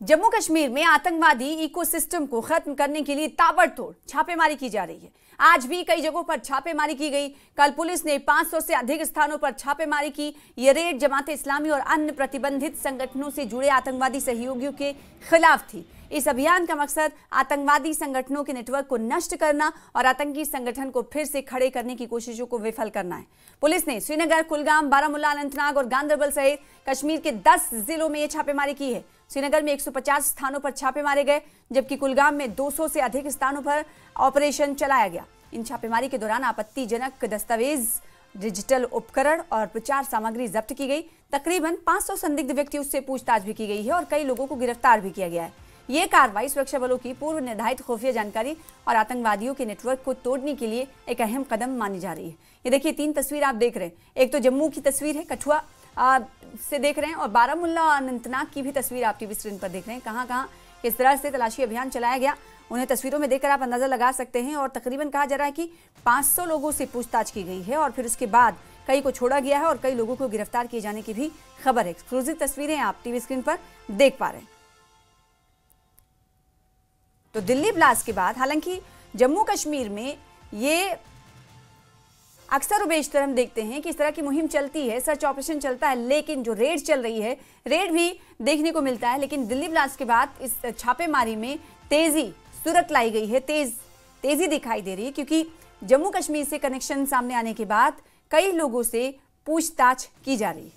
जम्मू कश्मीर में आतंकवादी इकोसिस्टम को खत्म करने के लिए ताबड़तोड़ छापेमारी की जा रही है। आज भी कई जगहों पर छापेमारी की गई। कल पुलिस ने 500 से अधिक स्थानों पर छापेमारी की। ये रेड जमात इस्लामी और अन्य प्रतिबंधित संगठनों से जुड़े आतंकवादी सहयोगियों के खिलाफ थी। इस अभियान का मकसद आतंकवादी संगठनों के नेटवर्क को नष्ट करना और आतंकी संगठन को फिर से खड़े करने की कोशिशों को विफल करना है। पुलिस ने श्रीनगर, कुलगाम, बारामूला, अनंतनाग और गांदरबल सहित कश्मीर के 10 जिलों में ये छापेमारी की है। श्रीनगर में 150 स्थानों पर छापे मारे गए, जबकि कुलगाम में 200 से अधिक स्थानों पर ऑपरेशन चलाया गया। इन छापेमारी के दौरान आपत्तिजनक दस्तावेज, डिजिटल उपकरण और प्रचार सामग्री जब्त की गई। तकरीबन 500 संदिग्ध व्यक्तियों से पूछताछ भी की गई है और कई लोगों को गिरफ्तार भी किया गया है। ये कार्रवाई सुरक्षा बलों की पूर्व निर्धारित खुफिया जानकारी और आतंकवादियों के नेटवर्क को तोड़ने के लिए एक अहम कदम मानी जा रही है। ये देखिए 3 तस्वीर आप देख रहे हैं। एक तो जम्मू की तस्वीर है, कठुआ से देख रहे हैं, और बारामूला और अनंतनाग की भी तस्वीर आप टीवी स्क्रीन पर देख रहे हैं। कहां कहां किस तरह से तलाशी अभियान चलाया गया, उन्हें तस्वीरों में देखकर आप अंदाजा लगा सकते हैं। और तकरीबन कहा जा रहा है कि 500 लोगों से पूछताछ की गई है और फिर उसके बाद कई को छोड़ा गया है और कई लोगों को गिरफ्तार किए जाने की भी खबर है। एक्सक्लूसिव तस्वीरें आप टीवी स्क्रीन पर देख पा रहे हैं। तो दिल्ली ब्लास्ट के बाद हालांकि जम्मू कश्मीर में ये अक्सर और बेशतर हम देखते हैं कि इस तरह की मुहिम चलती है, सर्च ऑपरेशन चलता है, लेकिन जो रेड चल रही है, रेड भी देखने को मिलता है। लेकिन दिल्ली ब्लास्ट के बाद इस छापेमारी में तेजी सूरत लाई गई है, तेजी दिखाई दे रही है, क्योंकि जम्मू कश्मीर से कनेक्शन सामने आने के बाद कई लोगों से पूछताछ की जा रही है।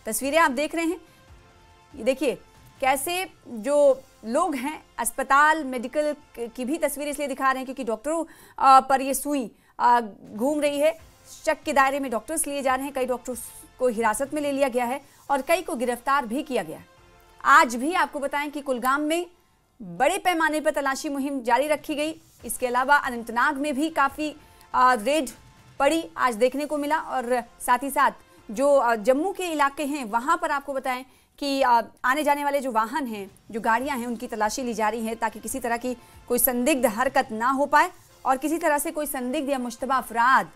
तस्वीरें आप देख रहे हैं, ये देखिए कैसे जो लोग हैं अस्पताल, मेडिकल की भी तस्वीर इसलिए दिखा रहे हैं क्योंकि डॉक्टरों पर ये सुई घूम रही है। शक के दायरे में डॉक्टर्स लिए जा रहे हैं, कई डॉक्टर्स को हिरासत में ले लिया गया है और कई को गिरफ्तार भी किया गया है। आज भी आपको बताएं कि कुलगाम में बड़े पैमाने पर तलाशी मुहिम जारी रखी गई। इसके अलावा अनंतनाग में भी काफ़ी रेड पड़ी आज देखने को मिला। और साथ ही साथ जो जम्मू के इलाके हैं वहाँ पर आपको बताएं कि आने जाने वाले जो वाहन हैं, जो गाड़ियाँ हैं, उनकी तलाशी ली जा रही है ताकि किसी तरह की कोई संदिग्ध हरकत ना हो पाए और किसी तरह से कोई संदिग्ध या मुश्तबा अफराद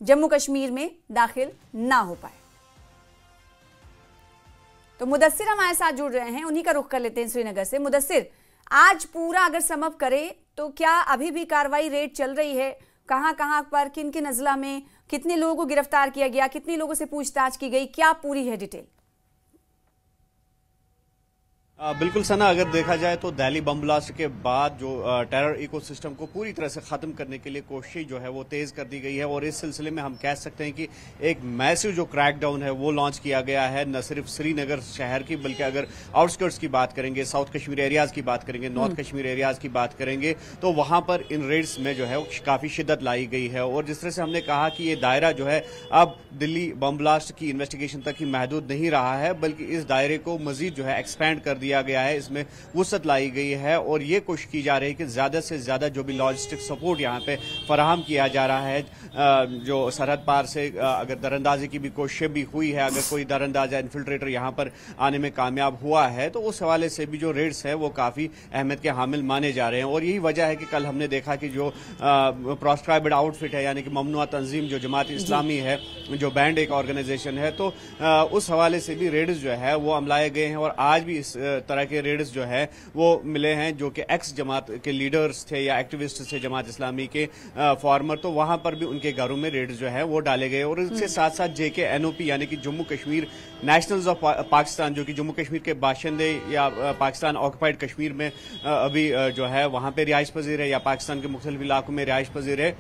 जम्मू कश्मीर में दाखिल ना हो पाए। तो मुदस्सिर हमारे साथ जुड़ रहे हैं, उन्हीं का रुख कर लेते हैं श्रीनगर से। मुदस्सिर, आज पूरा अगर समअप करें तो क्या अभी भी कार्रवाई रेड चल रही है? कहां कहां पर, किन किन अजला में कितने लोगों को गिरफ्तार किया गया, कितने लोगों से पूछताछ की गई, क्या पूरी है डिटेल? बिल्कुल सना, अगर देखा जाए तो दिल्ली बम ब्लास्ट के बाद जो टेरर इकोसिस्टम को पूरी तरह से खत्म करने के लिए कोशिश जो है वो तेज कर दी गई है। और इस सिलसिले में हम कह सकते हैं कि एक मैसिव जो क्रैकडाउन है वो लॉन्च किया गया है, न सिर्फ श्रीनगर शहर की बल्कि अगर आउटस्कर्ट्स की बात करेंगे, साउथ कश्मीर एरियाज की बात करेंगे, नॉर्थ कश्मीर एरियाज की बात करेंगे, तो वहां पर इन रेड्स में जो है काफी शिद्दत लाई गई है। और जिस तरह से हमने कहा कि ये दायरा जो है अब दिल्ली बम ब्लास्ट की इन्वेस्टिगेशन तक ही महदूद नहीं रहा है, बल्कि इस दायरे को मजीद जो है एक्सपैंड कर दिया गया है, इसमें वुसअत लाई गई है। और ये कोशिश की जा रही है कि ज्यादा से ज्यादा जो भी लॉजिस्टिक सपोर्ट यहाँ पे फराहम किया जा रहा है, जो सरहद पार से अगर दरअंदाजी की भी कोशिश भी हुई है, अगर कोई दरअंदाज या इन्फिल्ट्रेटर यहाँ पर आने में कामयाब हुआ है तो उस हवाले से भी जो रेड्स है वो काफी अहमियत के हामिल माने जा रहे हैं। और यही वजह है कि कल हमने देखा कि जो प्रोस्क्राइब्ड आउटफिट है, यानी कि ममनुआ तंजीम जो जमात इस्लामी है, जो बैंड एक ऑर्गेनाइजेशन है, तो उस हवाले से भी रेड्स जो है वो अमलाए गए हैं। और आज भी इस तरह के रेड्स जो है वो मिले हैं जो कि एक्स जमात के लीडर्स थे या एक्टिविस्ट थे जमात इस्लामी के फॉर्मर, तो वहां पर भी उनके घरों में रेड्स जो है वो डाले गए। और इसके साथ साथ JKNOP यानी कि जम्मू कश्मीर नेशनल्स ऑफ पाकिस्तान, जो कि जम्मू कश्मीर के बाशिंदे या पाकिस्तान ऑक्युपाइड कश्मीर में अभी जो है वहां पे रिहाइश पजीर है या पाकिस्तान के मुख्तलिफ इलाकों में रिहाइश पजीर है,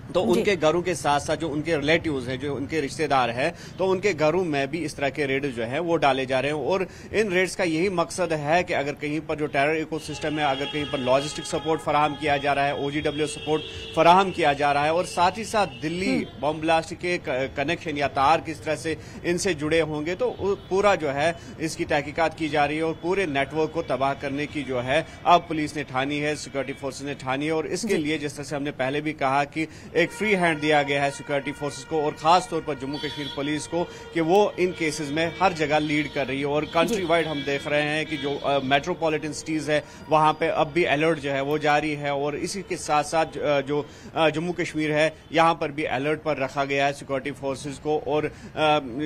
तो उनके घरों के साथ साथ जो उनके रिलेटिव्स हैं, जो उनके रिश्तेदार हैं, तो उनके घरों में भी इस तरह के रेड जो है वो डाले जा रहे हैं। और इन रेड्स का यही मकसद है कि अगर कहीं पर जो टेरर इकोसिस्टम है, अगर कहीं पर लॉजिस्टिक सपोर्ट फराहम किया जा रहा है, OGW सपोर्ट फराहम किया जा रहा है, और साथ ही साथ दिल्ली बम ब्लास्ट के कनेक्शन या तार किस तरह से इनसे जुड़े होंगे, तो पूरा जो है इसकी तहकीकात की जा रही है। और पूरे नेटवर्क को तबाह करने की जो है अब पुलिस ने ठानी है, सिक्योरिटी फोर्सेज ने ठानी है। और इसके लिए जिस तरह से हमने पहले भी कहा कि एक फ्री हैंड दिया गया है सिक्योरिटी फोर्सेस को और खास तौर पर जम्मू कश्मीर पुलिस को कि वो इन केसेस में हर जगह लीड कर रही है। और कंट्री वाइड हम देख रहे हैं कि जो मेट्रोपॉलिटन सिटीज है वहां पे अब भी अलर्ट जो है वो जारी है और इसी के साथ साथ जो जम्मू कश्मीर है यहाँ पर भी अलर्ट पर रखा गया है सिक्योरिटी फोर्सेस को। और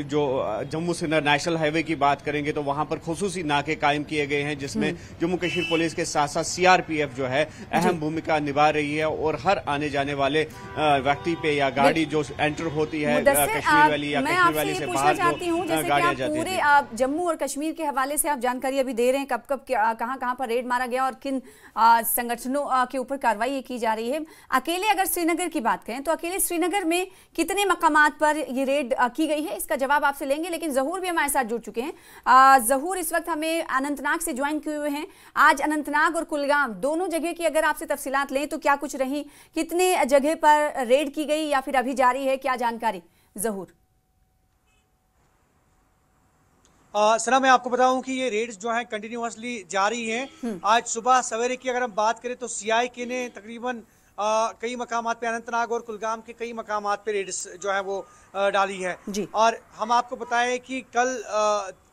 जो जम्मू श्रीनगर नेशनल हाईवे की बात करेंगे तो वहां पर खुसूसी नाके कायम किए गए हैं जिसमें जम्मू कश्मीर पुलिस के साथ साथ सीआरपीएफ जो है अहम भूमिका निभा रही है और हर आने जाने वाले व्यक्ति पे या गाड़ी जो एंटर होती है कश्मीर वैली या कश्मीर वैली से बाहर जो गाड़ियां जाती पूरे जम्मू और कश्मीर के हवाले से आप जानकारी अभी दे रहे हैं, कब कब कहां पर रेड मारा गया और किन संगठनों के ऊपर कार्रवाई की जा रही है। अकेले अगर श्रीनगर की बात करें तो अकेले श्रीनगर में कितने मकामात पर ये रेड की गई है, इसका जवाब आपसे लेंगे। लेकिन जहूर भी हमारे साथ जुड़ चुके हैं। जहूर इस वक्त हमें अनंतनाग से ज्वाइन किए हुए हैं। आज अनंतनाग और कुलगाम दोनों जगह की अगर आपसे तफसीलात लें तो क्या कुछ रही, कितने जगह पर रेड की गई या फिर अभी जारी है, क्या जानकारी जहूर? सना, मैं आपको बताऊं कि ये रेड्स जो हैं कंटिन्यूअसली जारी हैं। आज सुबह सवेरे की अगर हम बात करें तो सीआईके ने तकरीबन कई मकामात पे अनंतनाग और कुलगाम के कई मकामात पे रेड्स जो है वो डाली है। और हम आपको बताएं कि कल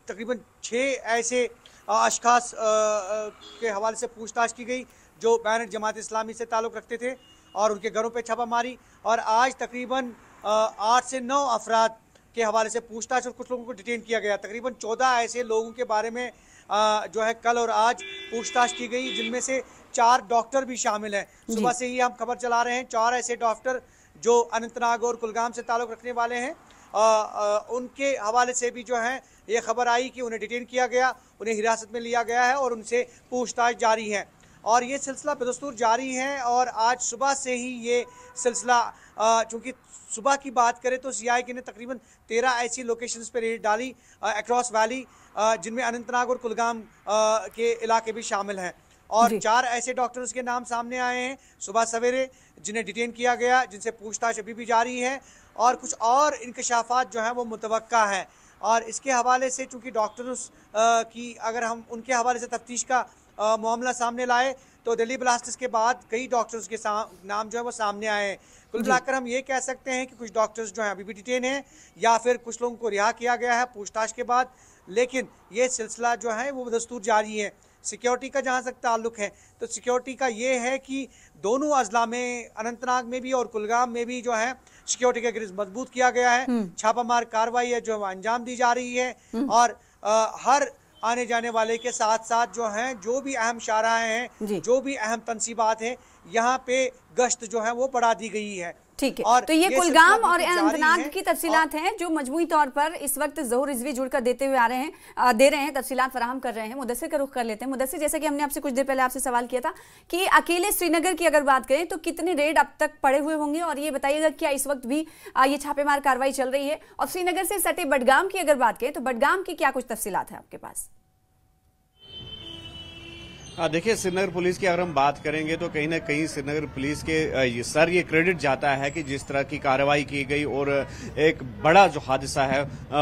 तकरीबन 6 ऐसे अशखास के हवाले से पूछताछ की गई जो बैन जमात इस्लामी से ताल्लुक़ रखते थे और उनके घरों पे छापा मारी। और आज तकरीबन 8 से 9 अफराद के हवाले से पूछताछ और कुछ लोगों को डिटेन किया गया। तकरीबन 14 ऐसे लोगों के बारे में जो है कल और आज पूछताछ की गई, जिनमें से 4 डॉक्टर भी शामिल हैं। सुबह से ही हम खबर चला रहे हैं 4 ऐसे डॉक्टर जो अनंतनाग और कुलगाम से ताल्लुक़ रखने वाले हैं, उनके हवाले से भी जो है ये खबर आई कि उन्हें डिटेन किया गया, उन्हें हिरासत में लिया गया है और उनसे पूछताछ जारी है। और ये सिलसिला बदस्तूर जारी है और आज सुबह से ही ये सिलसिला, चूँकि सुबह की बात करें तो सीआईके ने तकरीबन 13 ऐसी लोकेशंस पे रेड डाली अक्रॉस वैली, जिनमें अनंतनाग और कुलगाम के इलाके भी शामिल हैं। और 4 ऐसे डॉक्टर्स के नाम सामने आए हैं सुबह सवेरे जिन्हें डिटेन किया गया, जिनसे पूछताछ अभी भी जारी है और कुछ और इंकशाफात जो हैं वो मुतवक्का है। और इसके हवाले से चूँकि डॉक्टर्स की अगर हम उनके हवाले से तफ्तीश का मामला सामने लाए तो दिल्ली ब्लास्टर्स के बाद कई डॉक्टर्स के नाम जो है वो सामने आए हैं। कुल मिलाकर हम ये कह सकते हैं कि कुछ डॉक्टर्स जो हैं अभी भी डिटेन हैं या फिर कुछ लोगों को रिहा किया गया है पूछताछ के बाद, लेकिन ये सिलसिला जो है वो दस्तूर जारी है। सिक्योरिटी का जहाँ तक ताल्लुक है तो सिक्योरिटी का ये है कि दोनों अजला में, अनंतनाग में भी और कुलगाम में भी जो है सिक्योरिटी का गिरिज मजबूत किया गया है। छापामार कार्रवाई है जो अंजाम दी जा रही है और हर आने जाने वाले के साथ साथ जो हैं जो भी अहम शाहराहें हैं, जो भी अहम तंसीबात हैं, यहाँ पे गश्त जो है वो बढ़ा दी गई है। ठीक है, तो ये कुलगाम और अनंतनाग की तफसीलात हैं जो मजमूई तौर पर इस वक्त ज़हूर रिजवी जुड़कर देते हुए दे रहे हैं, तफसीलात फराहम कर रहे हैं। मुदस्सिर का रुख कर लेते हैं। मुदस्सिर, जैसे कि हमने आपसे कुछ देर पहले आपसे सवाल किया था कि अकेले श्रीनगर की अगर बात करें तो कितने रेड अब तक पड़े हुए होंगे और ये बताइएगा क्या इस वक्त भी ये छापेमार कार्रवाई चल रही है? और श्रीनगर से सटे बडगाम की अगर बात करें तो बडगाम की क्या कुछ तफसीलात है आपके पास? देखिए, श्रीनगर पुलिस की अगर हम बात करेंगे तो कहीं ना कहीं श्रीनगर पुलिस के सर ये क्रेडिट जाता है कि जिस तरह की कार्रवाई की गई और एक बड़ा जो हादसा है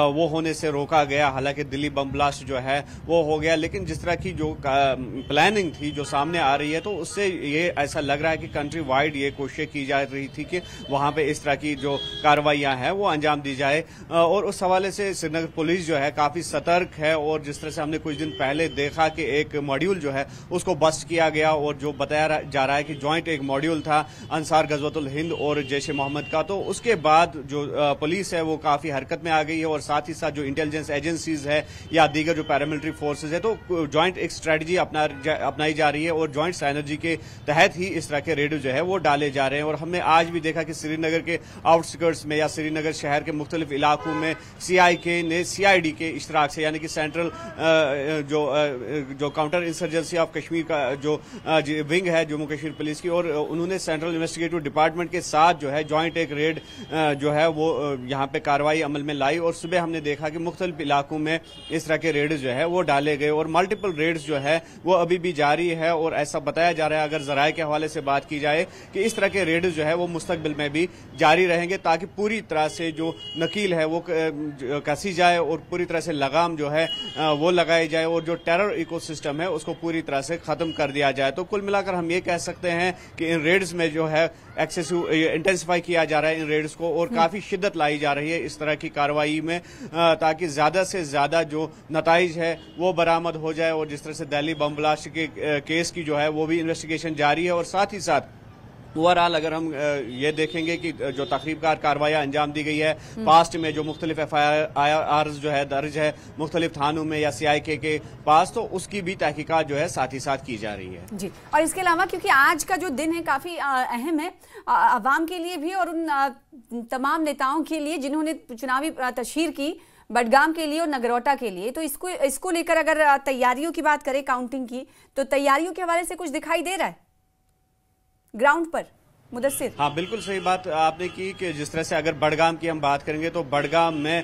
वो होने से रोका गया। हालांकि दिल्ली बम ब्लास्ट जो है वो हो गया, लेकिन जिस तरह की जो प्लानिंग थी जो सामने आ रही है तो उससे ये ऐसा लग रहा है कि कंट्री वाइड ये कोशिश की जा रही थी कि वहां पे इस तरह की जो कार्रवाइयां हैं वो अंजाम दी जाए। और उस हवाले से श्रीनगर पुलिस जो है काफी सतर्क है और जिस तरह से हमने कुछ दिन पहले देखा कि एक मॉड्यूल जो है उसको बस्ट किया गया और जो बताया जा रहा है कि जॉइंट एक मॉड्यूल था अंसार गजवतुल हिंद और जैश ए मोहम्मद का, तो उसके बाद जो पुलिस है वो काफी हरकत में आ गई है और साथ ही साथ जो इंटेलिजेंस एजेंसीज है या दीगर जो पैरामिलिट्री फोर्सेज है तो जॉइंट एक स्ट्रेटजी अपनाई जा रही है और जॉइंट साइनर्जी के तहत ही इस तरह के रेड जो है वो डाले जा रहे हैं। और हमने आज भी देखा कि श्रीनगर के आउटस्कर्ट्स में या श्रीनगर शहर के मुख्तलिफ इलाकों में सीआईके ने सीआईडी के इश्तराक से, यानी कि सेंट्रल जो काउंटर इंसर्जेंसी ऑफ कश्मीर का जो विंग है जम्मू कश्मीर पुलिस की, और उन्होंने सेंट्रल इन्वेस्टिगेटिव डिपार्टमेंट के साथ जो है जॉइंट एक रेड जो है वो यहाँ पे कार्रवाई अमल में लाई। और सुबह हमने देखा कि मुख्तलिफ इलाकों में इस तरह के रेड जो है वो डाले गए और मल्टीपल रेड्स जो है वो अभी भी जारी है। और ऐसा बताया जा रहा है, अगर जराये के हवाले से बात की जाए, कि इस तरह के रेड जो है वो मुस्तकबिल में भी जारी रहेंगे ताकि पूरी तरह से जो नकील है वो कसी जाए और पूरी तरह से लगाम जो है वो लगाई जाए और जो टेरर इकोसिस्टम है उसको पूरी तरह से खत्म कर दिया जाए। तो कुल मिलाकर हम ये कह सकते हैं कि इन रेड्स में जो है एक्सेसिव इंटेंसिफाई किया जा रहा है इन रेड्स को, और काफी शिद्दत लाई जा रही है इस तरह की कार्रवाई में, ताकि ज्यादा से ज्यादा जो नताइज है वो बरामद हो जाए। और जिस तरह से दिल्ली बम ब्लास्ट के केस की जो है वो भी इन्वेस्टिगेशन जारी है, और साथ ही साथ ओवरऑल अगर हम ये देखेंगे कि जो तकरीबकार कार्रवाई अंजाम दी गई है पास्ट में, जो मुख्तलिफ FIR जो है दर्ज है मुख्तलिफ थानों में या CIK के पास, तो उसकी भी तहकीकात जो है साथ ही साथ की जा रही है। जी, और इसके अलावा क्योंकि आज का जो दिन है काफी अहम है आवाम के लिए भी और उन तमाम नेताओं के लिए जिन्होंने चुनावी तशहीर की बडगाम के लिए और नगरोटा के लिए, तो इसको लेकर अगर तैयारियों की बात करें काउंटिंग की, तो तैयारियों के हवाले से कुछ दिखाई दे रहा है ग्राउंड पर मुदस्सिर? हाँ, बिल्कुल सही बात आपने की कि जिस तरह से अगर बडगाम की हम बात करेंगे तो बडगाम में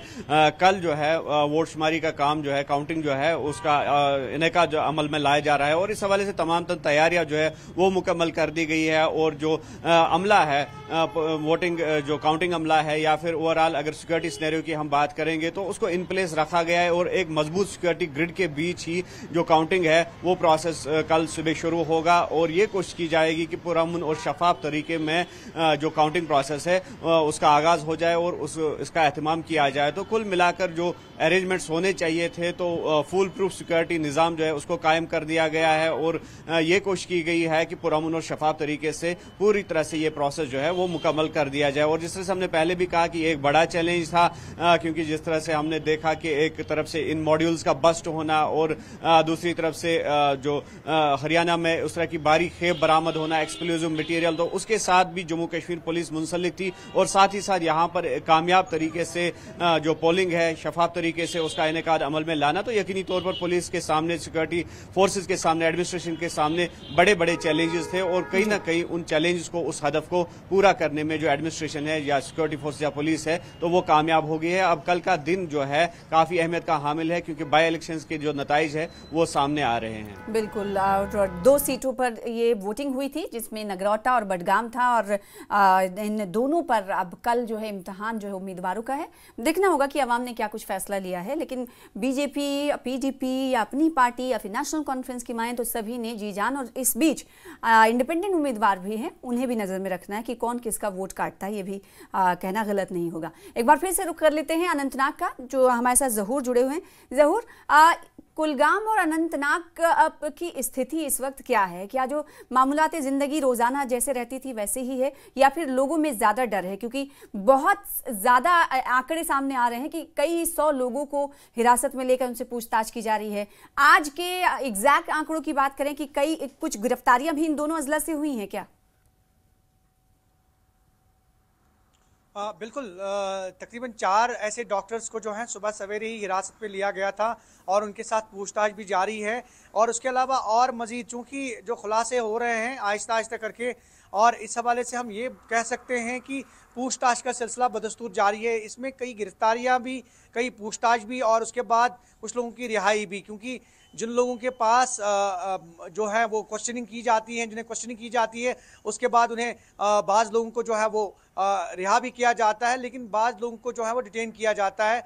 कल जो है वोट शुमारी का काम जो है, काउंटिंग जो है उसका इनेका जो अमल में लाया जा रहा है, और इस हवाले से तमाम तैयारियां जो है वो मुकम्मल कर दी गई है। और जो अमला है वोटिंग जो काउंटिंग अमला है, या फिर ओवरऑल अगर सिक्योरिटी सिनेरियो की हम बात करेंगे तो उसको इन प्लेस रखा गया है, और एक मजबूत सिक्योरिटी ग्रिड के बीच ही जो काउंटिंग है वो प्रोसेस कल सुबह शुरू होगा। और ये कोशिश की जाएगी कि पुरअमन और शफाफ तरीके में जो काउंटिंग प्रोसेस है उसका आगाज हो जाए और इसका एहतमाम किया जाए। तो कुल मिलाकर जो अरेंजमेंट्स होने चाहिए थे, तो फुल प्रूफ सिक्योरिटी निजाम जो है उसको कायम कर दिया गया है, और ये कोशिश की गई है कि पुरअमन और शफाफ तरीके से पूरी तरह से ये प्रोसेस जो है वो मुकम्मल कर दिया जाए। और जिस तरह से हमने पहले भी कहा कि एक बड़ा चैलेंज था, क्योंकि जिस तरह से हमने देखा कि एक तरफ से इन मॉड्यूल्स का बस्ट होना, और दूसरी तरफ से जो हरियाणा में उस तरह की बारीक खेप बरामद होना, एक्सप्लोजिव मटेरियल, तो उसके साथ भी जम्मू कश्मीर पुलिस मुंसलिक थी। और साथ ही साथ यहाँ पर कामयाब तरीके से जो पोलिंग है शफाफ तरीके से उसका इनेकाद अमल में लाना, तो यकीनी तौर पर पुलिस के सामने, सिक्योरिटी फोर्सेज के सामने, एडमिनिस्ट्रेशन के सामने बड़े बड़े चैलेंजेस थे, और कहीं ना कहीं उन चैलेंजेस को, उस हदफ को पूरा करने में जो एडमिनिस्ट्रेशन है या सिक्योरिटी फोर्स या पुलिस है तो वो कामयाब हो गई है। अब कल का दिन जो है काफी अहमियत का हामिल है, क्योंकि बाई इलेक्शंस के जो नताइज है वो सामने आ रहे हैं। बिल्कुल, और 2 सीटों पर ये वोटिंग हुई थी जिसमें नगरोटा और बडगाम था, और इन दोनों पर अब कल जो है इम्तिहान जो है उम्मीदवारों का है। देखना होगा कि अवाम ने क्या कुछ फैसला लिया है, लेकिन बीजेपी, PDP या अपनी पार्टी या फिर नेशनल कॉन्फ्रेंस की माने तो सभी ने जी जान, और इस बीच इंडिपेंडेंट उम्मीदवार भी हैं, उन्हें भी नजर में रखना है कि कौन किसका वोट काटता है, ये भी कहना गलत नहीं होगा। एक बार फिर से रुख कर लेते हैं अनंतनाग का, जो हमारे साथ जहूर जुड़े हुए हैं। जहूर, कुलगाम और अनंतनाग की स्थिति इस वक्त क्या है? क्या जो मामूलात जिंदगी रोजाना जैसे रहती थी वैसे ही है, या फिर लोगों में ज्यादा डर है? क्योंकि बहुत ज्यादा आंकड़े सामने आ रहे हैं कि कई 100 लोगों को हिरासत में लेकर उनसे पूछताछ की जा रही है। आज के एग्जैक्ट आंकड़ों की बात करें कि कुछ गिरफ्तारियां भी इन दोनों अजला से हुई हैं क्या? बिल्कुल, तकरीबन 4 ऐसे डॉक्टर्स को जो है सुबह सवेरे ही हिरासत में लिया गया था, और उनके साथ पूछताछ भी जारी है। और उसके अलावा और मजीद चूँकि जो खुलासे हो रहे हैं आहिस्ता आहिस्ता करके, और इस हवाले से हम ये कह सकते हैं कि पूछताछ का सिलसिला बदस्तूर जारी है। इसमें कई गिरफ्तारियां भी, कई पूछताछ भी, और उसके बाद कुछ लोगों की रिहाई भी, क्योंकि जिन लोगों के पास जो है वो क्वेश्चनिंग की जाती है, जिन्हें क्वेश्चनिंग की जाती है, उसके बाद उन्हें बाज़ लोगों को जो है वो रिहा भी किया जाता है, लेकिन बाज़ लोगों को जो है वो डिटेन किया जाता है।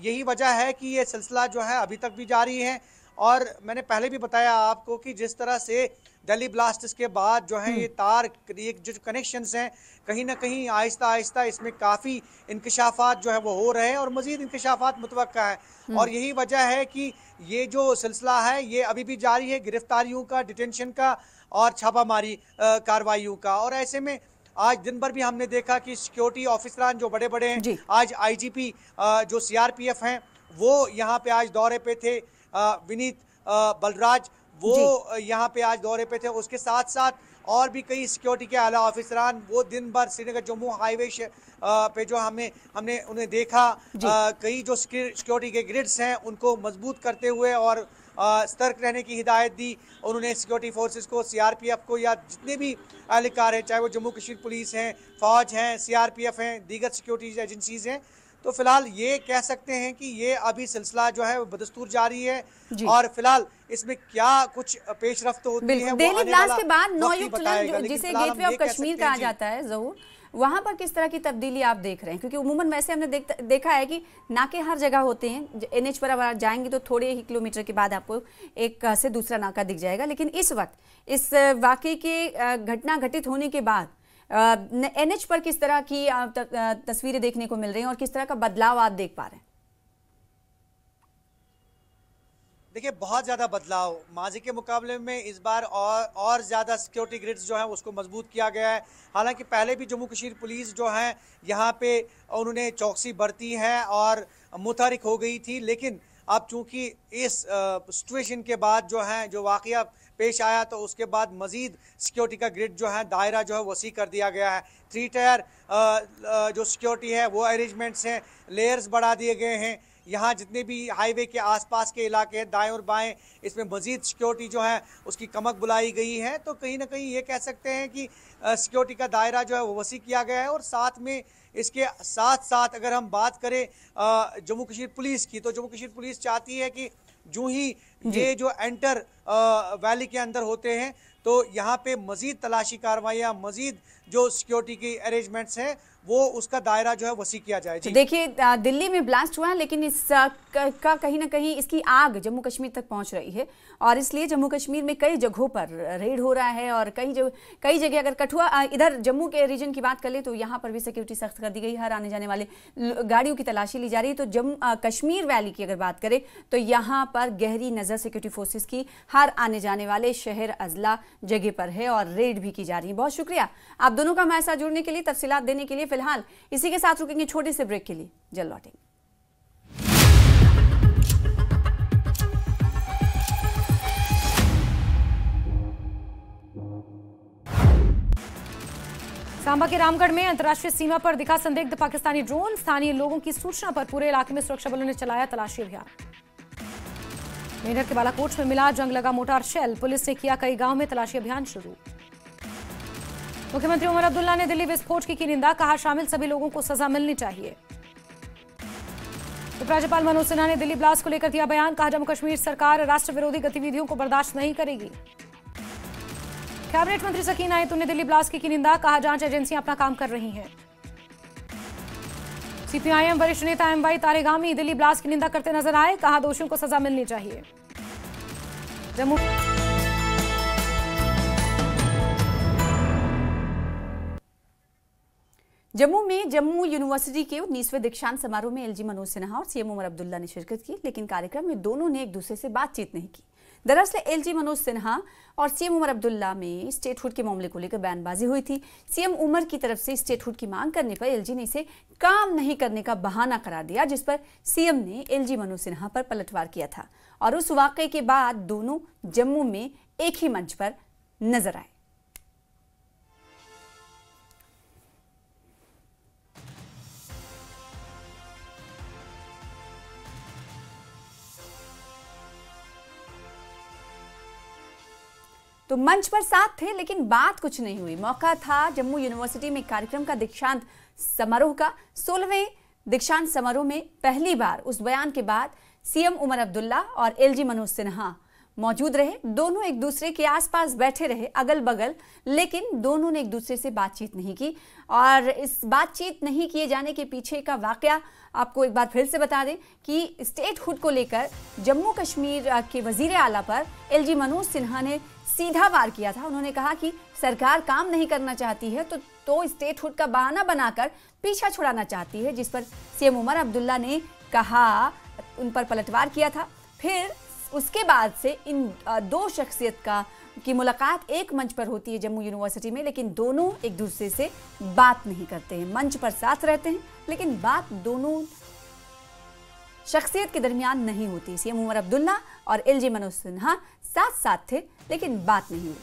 यही वजह है कि ये सिलसिला जो है अभी तक भी जारी है। और मैंने पहले भी बताया आपको कि जिस तरह से दिल्ली ब्लास्ट्स के बाद जो है ये तार, ये जो कनेक्शंस हैं, कहीं ना कहीं आहिस्ता आहिस्ता इसमें काफ़ी इंकशाफात जो है वो हो रहे हैं, और मज़ीद इंकशाफात मुतवक्का है। और यही वजह है कि ये जो सिलसिला है ये अभी भी जारी है, गिरफ्तारियों का, डिटेंशन का और छापामारी कार्रवाइयों का। और ऐसे में आज दिन भर भी हमने देखा कि सिक्योरिटी ऑफिसरान जो बड़े बड़े हैं, आज IGP जो CRPF हैं वो यहाँ पे आज दौरे पे थे, विनीत बलराज वो यहाँ पे आज दौरे पे थे। उसके साथ साथ और भी कई सिक्योरिटी के आला ऑफिसरान वो दिन भर श्रीनगर जम्मू हाईवे पे जो हमने उन्हें देखा। कई जो सिक्योरिटी के ग्रिड्स हैं उनको मजबूत करते हुए और सतर्क रहने की हिदायत दी उन्होंने सिक्योरिटी फोर्सेस को, CRPF को, या जितने भी एहलकार हैं, चाहे वो जम्मू कश्मीर पुलिस हैं, फौज हैं, CRPF हैं, दीगर सिक्योरिटी एजेंसीज हैं। तो फिलहाल ये कह सकते हैं कि ये अभी सिलसिला जो है बदस्तूर जारी है, और फिलहाल इसमें क्या कुछ पेशरफ्त होती है दिल्ली ब्लास्ट के बाद 9 युक्त जिसे गेटवे ऑफ कश्मीर कहा जाता है, जहूर, वहाँ पर किस तरह की तब्दीली आप देख रहे हैं? क्योंकि उमूमन वैसे हमने देखा है कि नाके हर जगह होते हैं। NH पर आप जाएंगे तो थोड़े ही किलोमीटर के बाद आपको एक से दूसरा नाका दिख जाएगा, लेकिन इस वक्त इस वाकई के घटना घटित होने के बाद NH पर किस तरह की तस्वीरें देखने को मिल रही हैं और किस तरह का बदलाव आप देख पा रहे हैं? देखिए, बहुत ज़्यादा बदलाव माजी के मुकाबले में इस बार और ज़्यादा सिक्योरिटी ग्रिड्स जो है उसको मजबूत किया गया है। हालांकि पहले भी जम्मू कश्मीर पुलिस जो है यहाँ पे उन्होंने चौकसी बरती है और मुतहरिक हो गई थी, लेकिन अब चूंकि इस सिचुएशन के बाद जो है जो वाकया पेश आया तो उसके बाद मजीद सिक्योरिटी का ग्रिड जो है दायरा जो है वसी कर दिया गया है। 3 टायर जो सिक्योरिटी है वो अरेंजमेंट्स हैं, लेयर्स बढ़ा दिए गए हैं। यहाँ जितने भी हाईवे के आसपास के इलाके हैं दाएं और बाएं, इसमें मजीद सिक्योरिटी जो है उसकी कमक बुलाई गई है। तो कहीं ना कहीं ये कह सकते हैं कि सिक्योरिटी का दायरा जो है वो वसी किया गया है। और साथ में इसके साथ साथ अगर हम बात करें जम्मू कश्मीर पुलिस की, तो जम्मू कश्मीर पुलिस चाहती है कि जो ही ये जो एंटर वैली के अंदर होते हैं तो यहाँ पे मजीद तलाशी कार्रवाइयाँ, मजीद जो सिक्योरिटी की अरेंजमेंट्स हैं वो उसका दायरा जो है वसी किया जाए। तो देखिए, दिल्ली में ब्लास्ट हुआ है, लेकिन इस का कहीं ना कहीं इसकी आग जम्मू कश्मीर तक पहुंच रही है और इसलिए जम्मू कश्मीर में कई जगहों पर रेड हो रहा है। और कई जगह अगर कठुआ इधर जम्मू के रीजन की बात कर ले तो यहाँ पर भी सिक्योरिटी सख्त कर दी गई। हर आने जाने वाले गाड़ियों की तलाशी ली जा रही है। तो जम्मू कश्मीर वैली की अगर बात करें तो यहाँ पर गहरी नज़र सिक्योरिटी फोर्सेस की हर आने जाने वाले शहर अजला जगह पर है और रेड भी की जा रही है। बहुत शुक्रिया आप दोनों का हमारे साथ जुड़ने के लिए, तफसीलात देने के लिए। फिलहाल इसी के साथ रुकेंगे छोटे से ब्रेक के लिए, जल्द लौटेंगे। सांबा के रामगढ़ में अंतर्राष्ट्रीय सीमा पर दिखा संदिग्ध पाकिस्तानी ड्रोन। स्थानीय लोगों की सूचना पर पूरे इलाके में सुरक्षा बलों ने चलाया तलाशी अभियान। मेरठ के बालाकोट में मिला जंग लगा मोटार शेल। पुलिस ने किया कई गांव में तलाशी अभियान शुरू। मुख्यमंत्री उमर अब्दुल्ला ने दिल्ली विस्फोट की निंदा, कहा शामिल सभी लोगों को सजा मिलनी चाहिए। उपराज्यपाल मनोज सिन्हा ने दिल्ली ब्लास्ट को लेकर दिया बयान, कहा जम्मू कश्मीर सरकार राष्ट्र विरोधी गतिविधियों को बर्दाश्त नहीं करेगी। कैबिनेट मंत्री सकीना आयतुन ने दिल्ली ब्लास्ट की निंदा, कहा जांच एजेंसियां अपना काम कर रही हैं। सीपीआईएम वरिष्ठ नेता एमवाई तारेगामी दिल्ली ब्लास्ट की निंदा करते नजर आए, कहा दोषियों को सजा मिलनी चाहिए। जम्मू में जम्मू यूनिवर्सिटी के 19वें दीक्षांत समारोह में एलजी मनोज सिन्हा और सीएम उमर अब्दुल्ला ने शिरकत की, लेकिन कार्यक्रम में दोनों ने एक दूसरे से बातचीत नहीं की। दरअसल एलजी मनोज सिन्हा और सीएम उमर अब्दुल्ला में स्टेटहुड के मामले को लेकर बयानबाजी हुई थी। सीएम उमर की तरफ से स्टेटहुड की मांग करने पर एलजी ने इसे काम नहीं करने का बहाना करार दिया, जिस पर सीएम ने एलजी मनोज सिन्हा पर पलटवार किया था और उस वाकये के बाद दोनों जम्मू में एक ही मंच पर नजर आए। तो मंच पर साथ थे लेकिन बात कुछ नहीं हुई। मौका था जम्मू यूनिवर्सिटी में कार्यक्रम का दीक्षांत समारोह का। 16वें दीक्षांत समारोह में पहली बार उस बयान के बाद सीएम उमर अब्दुल्ला और एलजी मनोज सिन्हा मौजूद रहे। दोनों एक दूसरे के आसपास बैठे रहे, अगल बगल, लेकिन दोनों ने एक दूसरे से बातचीत नहीं की। और इस बातचीत नहीं किए जाने के पीछे का वाकया आपको एक बार फिर से बता दें कि स्टेटहुड को लेकर जम्मू कश्मीर के वजीर आला पर एलजी मनोज सिन्हा ने सीधा वार किया था। उन्होंने कहा कि सरकार काम नहीं करना चाहती है तो स्टेटहुड का बहाना बनाकर पीछा छुड़ाना चाहती है, जिस पर सीएम उमर अब्दुल्ला ने कहा, उन पर पलटवार किया था। फिर उसके बाद से इन दो शख्सियत की मुलाकात एक मंच पर होती है जम्मू यूनिवर्सिटी में, लेकिन दोनों एक दूसरे से बात नहीं करते हैं। मंच पर साथ रहते हैं लेकिन बात दोनों शख्सियत के दरमियान नहीं होती। सीएम उमर अब्दुल्ला और एलजी मनोज सिन्हा साथ साथ थे लेकिन बात नहीं हुई।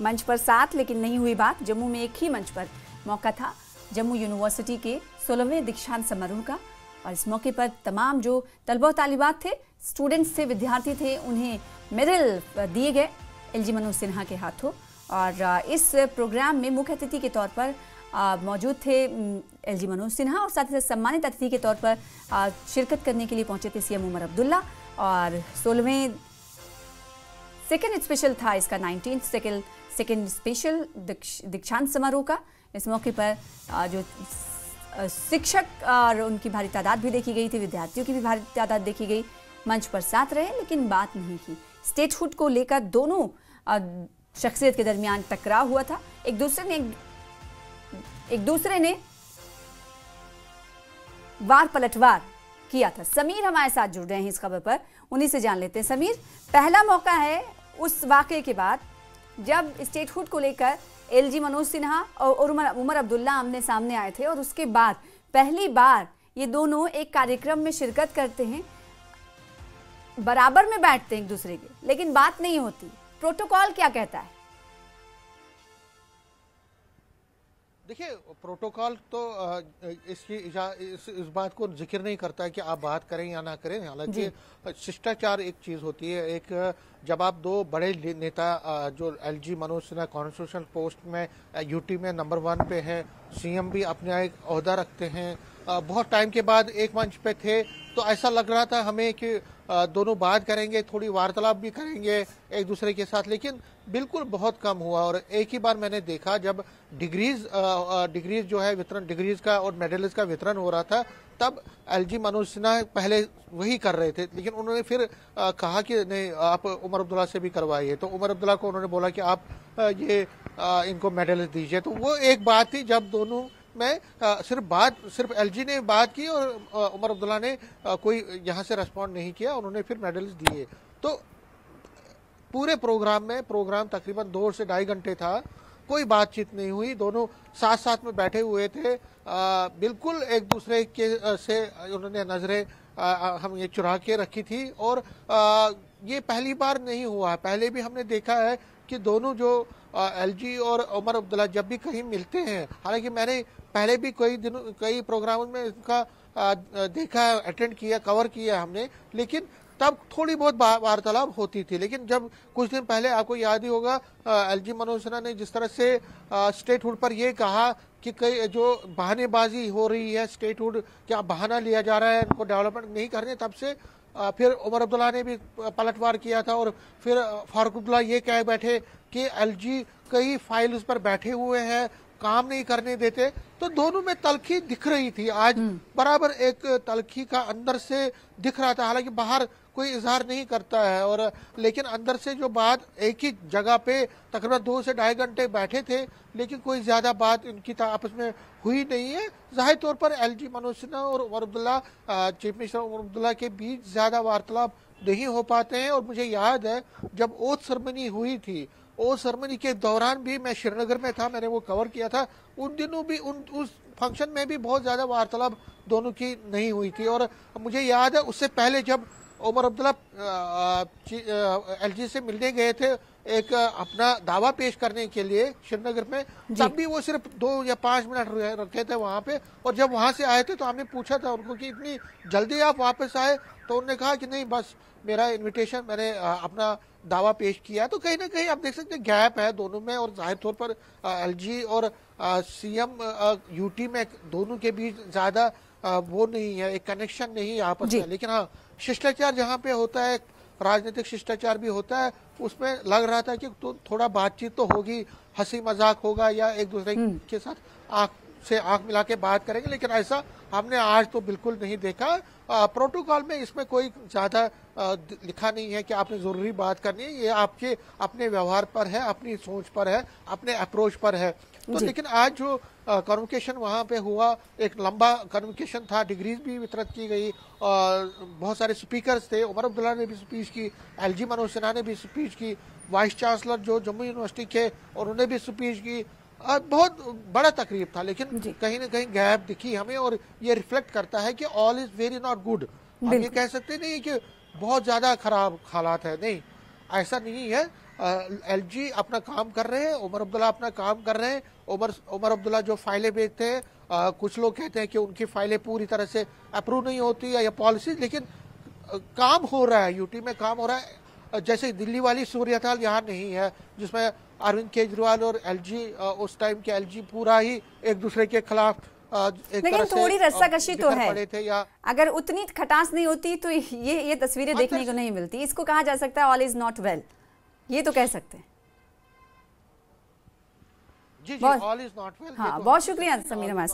मंच पर साथ लेकिन नहीं हुई बात। जम्मू में एक ही मंच पर मौका था जम्मू यूनिवर्सिटी के 16वें दीक्षांत समारोह का और इस मौके पर तमाम जो तलबा तालिबात थे, स्टूडेंट्स थे, विद्यार्थी थे, उन्हें मेडल दिए गए एलजी मनोज सिन्हा के हाथों। और इस प्रोग्राम में मुख्य अतिथि के तौर पर मौजूद थे एलजी मनोज सिन्हा और साथ ही साथ सम्मानित अतिथि के तौर पर शिरकत करने के लिए पहुंचे थे सीएम उमर अब्दुल्ला। और 16वें सेकेंड स्पेशल था इसका 19th सेकेंड स्पेशल दीक्षांत समारोह का। इस मौके पर जो शिक्षक और उनकी भारी तादाद भी देखी गई थी, विद्यार्थियों की भी भारी तादाद देखी गई, मंच पर साथ रहे लेकिन बात नहीं की। स्टेटहुड को लेकर दोनों शख्सियत के दरमियान टकराव हुआ था। एक दूसरे ने वार पलटवार किया था। समीर हमारे साथ जुड़ रहे हैं इस खबर पर, उन्हीं से जान लेते हैं। समीर, पहला मौका है उस वाकये के बाद जब स्टेटहुड को लेकर एलजी मनोज सिन्हा और उमर अब्दुल्ला आमने सामने आए थे और उसके बाद पहली बार ये दोनों एक कार्यक्रम में शिरकत करते हैं, बराबर में बैठते हैं एक दूसरे के, लेकिन बात नहीं होती। प्रोटोकॉल क्या कहता है? देखिए, प्रोटोकॉल तो इस बात को जिक्र नहीं करता है कि आप बात करें या ना करें। हालांकि शिष्टाचार एक चीज होती है। एक जब आप दो बड़े नेता जो LG Manoj Sinha constitutional post में यूटी में नंबर 1 पे है, सीएम भी अपना एक ओहदा रखते हैं, बहुत टाइम के बाद एक मंच पे थे, तो ऐसा लग रहा था हमें कि दोनों बात करेंगे, थोड़ी वार्तालाप भी करेंगे एक दूसरे के साथ, लेकिन बिल्कुल बहुत कम हुआ। और एक ही बार मैंने देखा जब डिग्रीज जो है वितरण, डिग्रीज का और मेडल्स का वितरण हो रहा था, तब एलजी मनोज सिन्हा पहले वही कर रहे थे, लेकिन उन्होंने फिर कहा कि नहीं, आप उमर अब्दुल्ला से भी करवाइए। तो उमर अब्दुल्ला को उन्होंने बोला कि आप इनको मेडल दीजिए। तो वो एक बात थी जब दोनों में सिर्फ एलजी ने बात की और उमर अब्दुल्ला ने कोई यहाँ से रिस्पॉन्ड नहीं किया, उन्होंने फिर मेडल्स दिए। तो पूरे प्रोग्राम तकरीबन 2 से 2.5 घंटे था, कोई बातचीत नहीं हुई, दोनों साथ साथ में बैठे हुए थे। बिल्कुल एक दूसरे के से उन्होंने नजरें हम ये चुरा के रखी थी। और ये पहली बार नहीं हुआ है, पहले भी हमने देखा है कि दोनों जो एलजी और उमर अब्दुल्ला जब भी कहीं मिलते हैं, हालांकि मैंने पहले भी कई प्रोग्रामों में इनका देखा, अटेंड किया, कवर किया हमने, लेकिन तब थोड़ी बहुत वार्तालाप होती थी। लेकिन जब कुछ दिन पहले, आपको याद ही होगा, एलजी मनोज सिन्हा ने जिस तरह से स्टेटहुड पर यह कहा कि कई जो बहानेबाजी हो रही है, स्टेटहुड क्या बहाना लिया जा रहा है, इनको डेवलपमेंट नहीं करने, तब से फिर उमर अब्दुल्ला ने भी पलटवार किया था। और फिर फारूक अब्दुल्ला ये कह बैठे कि एलजी कई फाइल उस पर बैठे हुए हैं, काम नहीं करने देते। तो दोनों में तलखी दिख रही थी, आज बराबर एक तलखी का अंदर से दिख रहा था। हालांकि बाहर कोई इजहार नहीं करता है, और लेकिन अंदर से जो बात, एक ही जगह पे तकरीबन 2 से 2.5 घंटे बैठे थे, लेकिन कोई ज्यादा बात इनकी आपस में हुई नहीं है। जाहिर तौर पर एलजी मनोज सिन्हा और उमर अब्दुल्ला, चीफ मिनिस्टर उमर अब्दुल्ला के बीच ज्यादा वार्तालाप नहीं हो पाते हैं। और मुझे याद है जब ओथ सेरेमनी हुई थी, ओथ सेरेमनी के दौरान भी मैं श्रीनगर में था, मैंने वो कवर किया था, उन दिनों भी उस फंक्शन में भी बहुत ज्यादा वार्तालाप दोनों की नहीं हुई थी। और मुझे याद है उससे पहले जब उमर अब्दुल्ला एलजी से मिलने गए थे एक अपना दावा पेश करने के लिए श्रीनगर में, तब भी वो सिर्फ 2 या 5 मिनट रखे थे वहां पे। और जब वहां से आए थे तो हमने पूछा था उनको कि इतनी जल्दी आप वापस आए, तो उन्होंने कहा कि नहीं, बस मेरा इनविटेशन, मैंने अपना दावा पेश किया। तो कहीं ना कहीं आप देख सकते हैं गैप है दोनों में। और जाहिर तौर पर एलजी और सीएम यूटी में दोनों के बीच ज्यादा वो नहीं है, एक कनेक्शन नहीं है आपस में। लेकिन हाँ, शिष्टाचार जहाँ पे होता है, राजनीतिक शिष्टाचार भी होता है, उसमें लग रहा था कि तो थोड़ा बातचीत तो होगी, हंसी मजाक होगा, या एक दूसरे के साथ आंख से आंख मिला के बात करेंगे, लेकिन ऐसा हमने आज तो बिल्कुल नहीं देखा। प्रोटोकॉल में इसमें कोई ज्यादा लिखा नहीं है कि आपने जरूरी बात करनी है, ये आपके अपने व्यवहार पर है, अपनी सोच पर है, अपने अप्रोच पर है। तो लेकिन आज जो कन्वोकेशन वहाँ पे हुआ, एक लंबा कन्वोकेशन था, डिग्रीज भी वितरित की गई, और बहुत सारे स्पीकर्स थे, उमर अब्दुल्ला ने भी स्पीच की, एलजी मनोज सिन्हा ने भी स्पीच की, वाइस चांसलर जो जम्मू यूनिवर्सिटी के उन्होंने भी स्पीच की। बहुत बड़ा तकरीब था, लेकिन कहीं ना कहीं गैप दिखी हमें, और ये रिफ्लेक्ट करता है कि all is very not good. हम ये कह सकते नहीं कि बहुत ज्यादा खराब हालात है, नहीं, ऐसा नहीं है। एलजी अपना काम कर रहे हैं, उमर अब्दुल्ला अपना काम कर रहे हैं। उमर अब्दुल्ला जो फाइलें भेजते हैं, कुछ लोग कहते हैं कि उनकी फाइलें पूरी तरह से अप्रूव नहीं होती है या पॉलिसी, लेकिन काम हो रहा है, यूटी में काम हो रहा है। जैसे दिल्ली वाली सूरत-हाल यहाँ नहीं है, जिसमें अरविंद केजरीवाल और एलजी, उस टाइम के एलजी पूरा ही एक दूसरे के खिलाफ लेकिन थोड़ी रस्साकशी तो है। पड़े थे, या अगर उतनी खटास नहीं होती तो ये तस्वीरें देखने को नहीं मिलती। इसको कहा जा सकता है ऑल इज नॉट वेल, ये तो कह सकते हैं। जी, ऑल इज नॉट वेल। हाँ, बहुत शुक्रिया समीर हमारे